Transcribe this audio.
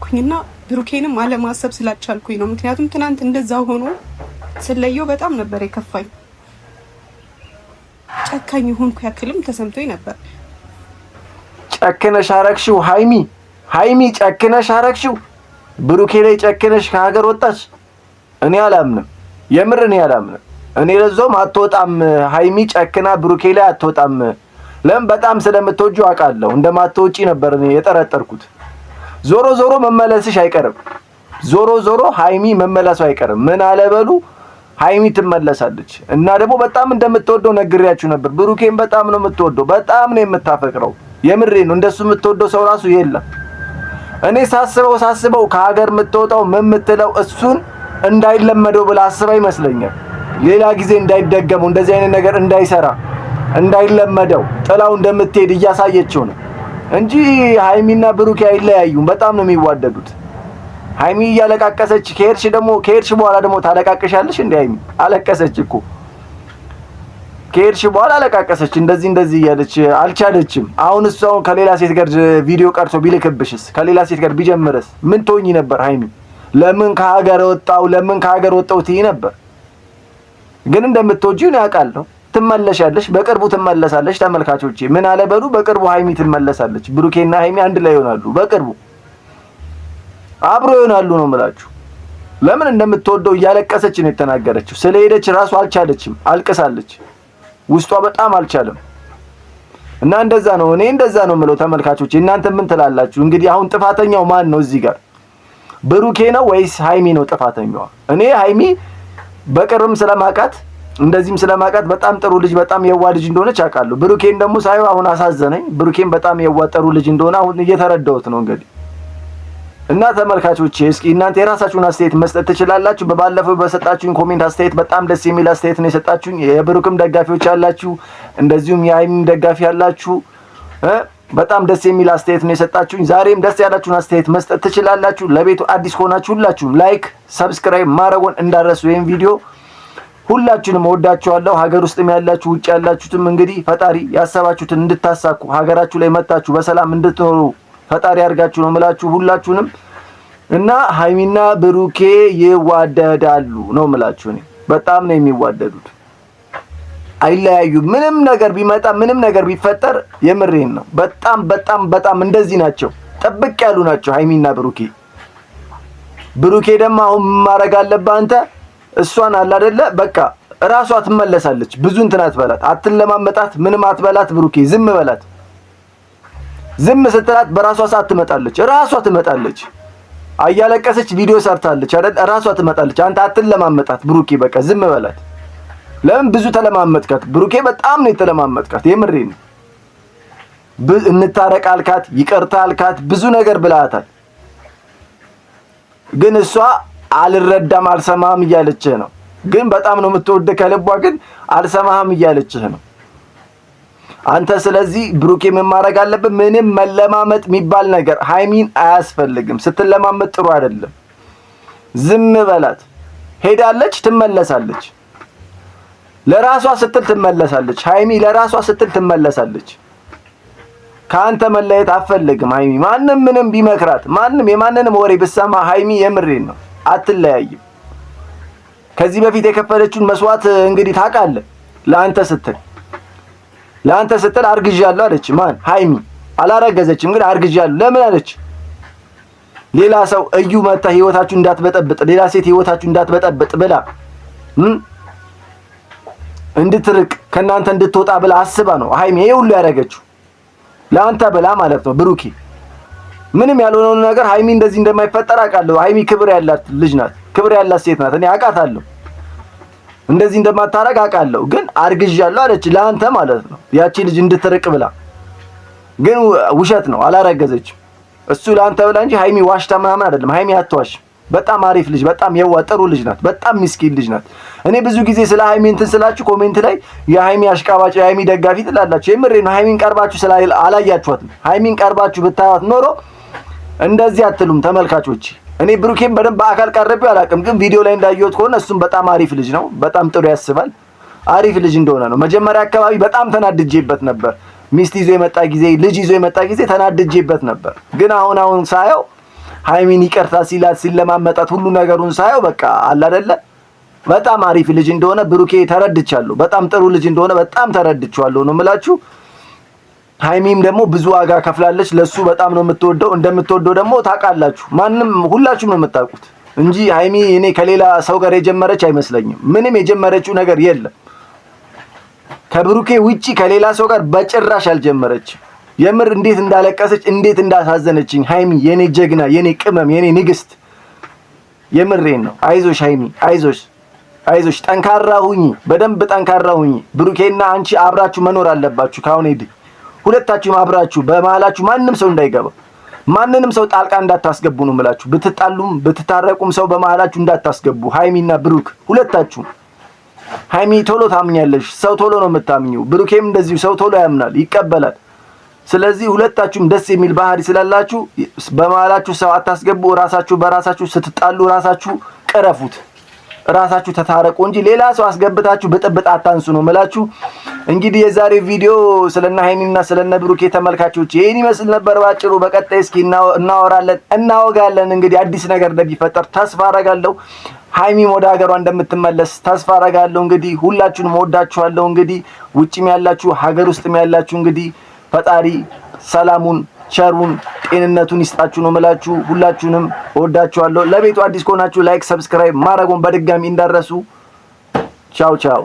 ኩኝና ብሩኬንም አለማሰብ ስላልቻልኩኝ ነው። ምክንያቱም ትናንት እንደዛ ሆኖ ስለየው በጣም ነበር የከፋኝ። ጨካኝ ሆንኩ ያክልም ተሰምቶኝ ነበር። ጨክነሽ አረግሽው ሃይሚ ጨክነሽ አረግሽው። ብሩኬ ላይ ጨክነሽ ከሀገር ወጣች። እኔ አላምንም፣ የምር እኔ አላምንም። እኔ ለዞም አትወጣም ሃይሚ ጨክና ብሩኬ ላይ አትወጣም። ለምን? በጣም ስለምትወጂው አውቃለሁ። እንደማትወጪ ነበር እኔ የጠረጠርኩት። ዞሮ ዞሮ መመለስሽ አይቀርም። ዞሮ ሃይሚ መመለሱ አይቀርም። ምን አለበሉ ሃይሚ ትመለሳለች። እና ደግሞ በጣም እንደምትወደው ነግሬያችሁ ነበር። ብሩኬን በጣም ነው የምትወደው፣ በጣም ነው የምታፈቅረው። የምሬ ነው። እንደሱ የምትወደው ሰው ራሱ የለም። እኔ ሳስበው ከሀገር የምትወጣው የምትለው እሱን እንዳይለመደው ብላ አስባ ይመስለኛል። ሌላ ጊዜ እንዳይደገመው እንደዚህ አይነት ነገር እንዳይሰራ እንዳይለመደው ጥላው እንደምትሄድ እያሳየችው ነው እንጂ ሃይሚና ብሩኬ አይለያዩም። በጣም ነው የሚዋደዱት። ሃይሚ እያለቃቀሰች ከሄድሽ በኋላ ደግሞ ታለቃቀሻለሽ እንዴ? ሃይሚ አለቀሰች እኮ ከሄድሽ በኋላ አለቃቀሰች። እንደዚህ እያለች አልቻለችም። አሁን እሱ ከሌላ ሴት ጋር ቪዲዮ ቀርጾ ቢልክብሽስ ከሌላ ሴት ጋር ቢጀምርስ ምን ትሆኚ ነበር? ሃይሚ ለምን ከሀገር ወጣው ትይ ነበር። ግን እንደምትወጂው ነው ያውቃለሁ። ትመለሻለሽ፣ በቅርቡ ትመለሳለሽ። ተመልካቾቼ ምን አለበሉ፣ በቅርቡ ሃይሚ ትመለሳለች። ብሩኬና ሃይሚ አንድ ላይ ይሆናሉ። በቅርቡ አብሮ ይሆናሉ ነው የምላችሁ። ለምን እንደምትወደው እያለቀሰች ነው የተናገረችው። ስለሄደች ራሱ አልቻለችም፣ አልቅሳለች። ውስጧ በጣም አልቻለም። እና እንደዛ ነው፣ እኔ እንደዛ ነው የምለው። ተመልካቾቼ እናንተ ምን ትላላችሁ? እንግዲህ አሁን ጥፋተኛው ማን ነው እዚህ ጋር? ብሩኬ ነው ወይስ ሃይሚ ነው ጥፋተኛዋ? እኔ ሃይሚ በቅርብም ስለማቃት እንደዚህም ስለማቃት በጣም ጥሩ ልጅ በጣም የዋ ልጅ እንደሆነች አውቃለሁ። ብሩኬን ደግሞ ሳይው አሁን አሳዘነኝ። ብሩኬን በጣም የዋ ጥሩ ልጅ እንደሆነ አሁን እየተረዳሁት ነው እንግዲህ። እና ተመልካቾቼ እስኪ እናንተ የራሳችሁን አስተያየት መስጠት ትችላላችሁ። በባለፈው በሰጣችሁኝ ኮሜንት አስተያየት በጣም ደስ የሚል አስተያየት ነው የሰጣችሁኝ። የብሩክም ደጋፊዎች አላችሁ፣ እንደዚሁም የሃይሚም ደጋፊ አላችሁ። በጣም ደስ የሚል አስተያየት ነው የሰጣችሁኝ። ዛሬም ደስ ያላችሁን አስተያየት መስጠት ትችላላችሁ። ለቤቱ አዲስ ሆናችሁ ሁላችሁም ላይክ፣ ሰብስክራይብ ማድረጉን እንዳረሱ። ይሄን ቪዲዮ ሁላችሁንም ወዳችኋለሁ። ሀገር ውስጥም ያላችሁ ውጭ ያላችሁትም እንግዲህ ፈጣሪ ያሰባችሁትን እንድታሳኩ ሀገራችሁ ላይ መጣችሁ በሰላም እንድትኖሩ ፈጣሪ ያርጋችሁ ነው ምላችሁ ሁላችሁንም። እና ሃይሚና ብሩኬ ይዋደዳሉ ነው ምላችሁ። እኔ በጣም ነው የሚዋደዱት፣ አይለያዩም። ምንም ነገር ቢመጣ ምንም ነገር ቢፈጠር የምሬን ነው። በጣም እንደዚህ ናቸው፣ ጥብቅ ያሉ ናቸው ሃይሚና ብሩኬ። ብሩኬ ደግሞ አሁን ማረግ አለበት አንተ እሷን አለ አይደለ በቃ ራሷ ትመለሳለች። ብዙ እንትን አትበላት፣ አትለማመጣት፣ ምንም አትበላት። ብሩኬ ዝም በላት። ዝም ስትላት በራሷ ሰዓት ትመጣለች፣ ራሷ ትመጣለች። አያለቀሰች ቪዲዮ ሰርታለች አይደል? ራሷ ትመጣለች። አንተ አትለማመጣት ብሩኬ፣ በቃ ዝም በላት። ለምን ብዙ ተለማመጥካት ብሩኬ፣ በጣም ነው የተለማመጥካት። የምሬን እንታረቅ አልካት፣ ይቅርታ አልካት፣ ብዙ ነገር ብለሃታል። ግን እሷ አልረዳም አልሰማህም እያለችህ ነው። ግን በጣም ነው የምትወድህ ከልቧ፣ ግን አልሰማህም እያለችህ ነው አንተ። ስለዚህ ብሩኬ ምን ማድረግ አለብህ? ምንም መለማመጥ የሚባል ነገር ሃይሚን አያስፈልግም። ስትለማመጥ ጥሩ አይደለም። ዝም በላት። ሄዳለች፣ ትመለሳለች። ለራሷ ስትል ትመለሳለች። ሃይሚ ለራሷ ስትል ትመለሳለች። ካንተ መለየት አትፈልግም ሃይሚ። ማንም ምንም ቢመክራት፣ ማንም የማንንም ወሬ ብትሰማ ሃይሚ የምሬን ነው አትለያይም። ከዚህ በፊት የከፈለችውን መስዋዕት እንግዲህ ታውቃለህ። ለአንተ ስትል አርግዣለሁ አለች። ማን? ሃይሚ። አላረገዘችም ግን አርግዣለሁ። ለምን አለች? ሌላ ሰው እዩ መታ ህይወታችሁ እንዳትበጠብጥ፣ ሌላ ሴት ህይወታችሁ እንዳትበጠብጥ ብላ እንድትርቅ ከናንተ እንድትወጣ ብላ አስባ ነው ሃይሚ ይሄ ሁሉ ያደረገችው። ለአንተ ብላ ማለት ነው ብሩኬ። ምንም ያልሆነውን ነገር ሃይሚ እንደዚህ እንደማይፈጠር አውቃለሁ። ሃይሚ ክብር ያላት ልጅ ናት፣ ክብር ያላት ሴት ናት። እኔ አውቃታለሁ። እንደዚህ እንደማታረግ አውቃለሁ። ግን አርግዣለሁ አለች ለአንተ ማለት ነው፣ ያቺ ልጅ እንድትርቅ ብላ። ግን ውሸት ነው፣ አላረገዘችም። እሱ ለአንተ ብላ እንጂ ሃይሚ ዋሽታ ምናምን አይደለም። ሃይሚ አትዋሽ። በጣም አሪፍ ልጅ፣ በጣም የዋ ጥሩ ልጅ ናት። በጣም ምስኪን ልጅ ናት። እኔ ብዙ ጊዜ ስለ ሃይሚ እንትን ስላችሁ ኮሜንት ላይ የሃይሚ አሽቃባጭ፣ የሃይሚ ደጋፊ ትላላችሁ። የምሬ ነው። ሃይሚን ቀርባችሁ አላያችኋትም። ሃይሚን ቀርባችሁ ብታዩት ኖሮ እንደዚህ አትሉም ተመልካቾች። እኔ ብሩኬን በደንብ በአካል ቀርቤው አላውቅም፣ ግን ቪዲዮ ላይ እንዳየሁት ከሆነ እሱም በጣም አሪፍ ልጅ ነው። በጣም ጥሩ ያስባል። አሪፍ ልጅ እንደሆነ ነው። መጀመሪያ አካባቢ በጣም ተናድጄበት ነበር። ሚስት ይዞ የመጣ ጊዜ፣ ልጅ ይዞ የመጣ ጊዜ ተናድጄበት ነበር። ግን አሁን ሳየው ሃይሚን ይቅርታ ሲላት ሲለማመጣት ሁሉ ነገሩን ሳየው በቃ አለ አይደለ በጣም አሪፍ ልጅ እንደሆነ ብሩኬ ተረድቻለሁ። በጣም ጥሩ ልጅ እንደሆነ በጣም ተረድቻለሁ ነው የምላችሁ። ሃይሚም ደግሞ ብዙ ዋጋ ከፍላለች። ለሱ በጣም ነው የምትወደው። እንደምትወደው ደግሞ ታውቃላችሁ። ማንም ሁላችሁም ነው የምታውቁት እንጂ ሃይሚ እኔ ከሌላ ሰው ጋር የጀመረች አይመስለኝም። ምንም የጀመረችው ነገር የለም። ከብሩኬ ውጪ ከሌላ ሰው ጋር በጭራሽ አልጀመረችም። የምር እንዴት እንዳለቀሰች እንዴት እንዳሳዘነችኝ ሃይሚ የኔ ጀግና የኔ ቅመም የኔ ንግስት የምሬን ነው። አይዞሽ ሃይሚ አይዞሽ ጠንካራ ሁኚ፣ በደንብ ጠንካራ ሁኚ። ብሩኬና አንቺ አብራችሁ መኖር አለባችሁ። ካሁን ሄድ ሁለታችሁም አብራችሁ በመሃላችሁ ማንም ሰው እንዳይገባ፣ ማንንም ሰው ጣልቃ እንዳታስገቡ ነው የምላችሁ። ብትጣሉም ብትታረቁም ሰው በመሃላችሁ እንዳታስገቡ። ሃይሚና ብሩክ ሁለታችሁም። ሃይሚ ቶሎ ታምኛለሽ፣ ሰው ቶሎ ነው የምታምኚው። ብሩኬም እንደዚሁ ሰው ቶሎ ያምናል፣ ይቀበላል። ስለዚህ ሁለታችሁም ደስ የሚል ባህሪ ስላላችሁ በመሃላችሁ ሰው አታስገቡ። ራሳችሁ በራሳችሁ ስትጣሉ ራሳችሁ ቀረፉት፣ ራሳችሁ ተታረቁ እንጂ ሌላ ሰው አስገብታችሁ ብጥብጥ አታንሱ ነው የምላችሁ። እንግዲህ የዛሬ ቪዲዮ ስለና ሃይሚና ስለነ ብሩኬ ተመልካቾች ይሄን ይመስል ነበር ባጭሩ። በቀጣይ እስኪ እናወጋለን። እንግዲህ አዲስ ነገር እንደሚፈጠር ተስፋ አረጋለሁ። ሃይሚም ወደ ሀገሯ እንደምትመለስ ተስፋ አረጋለሁ። እንግዲህ ሁላችሁንም ወዳችኋለሁ። እንግዲህ ውጭም ያላችሁ ሀገር ውስጥም ያላችሁ እንግዲህ ፈጣሪ ሰላሙን ቸሩን ጤንነቱን ይስጣችሁ ነው የምላችሁ። ሁላችሁንም ወዳችኋለሁ። ለቤቱ አዲስ ከሆናችሁ ላይክ፣ ሰብስክራይብ ማድረጉን በድጋሚ እንዳረሱ። ቻው ቻው።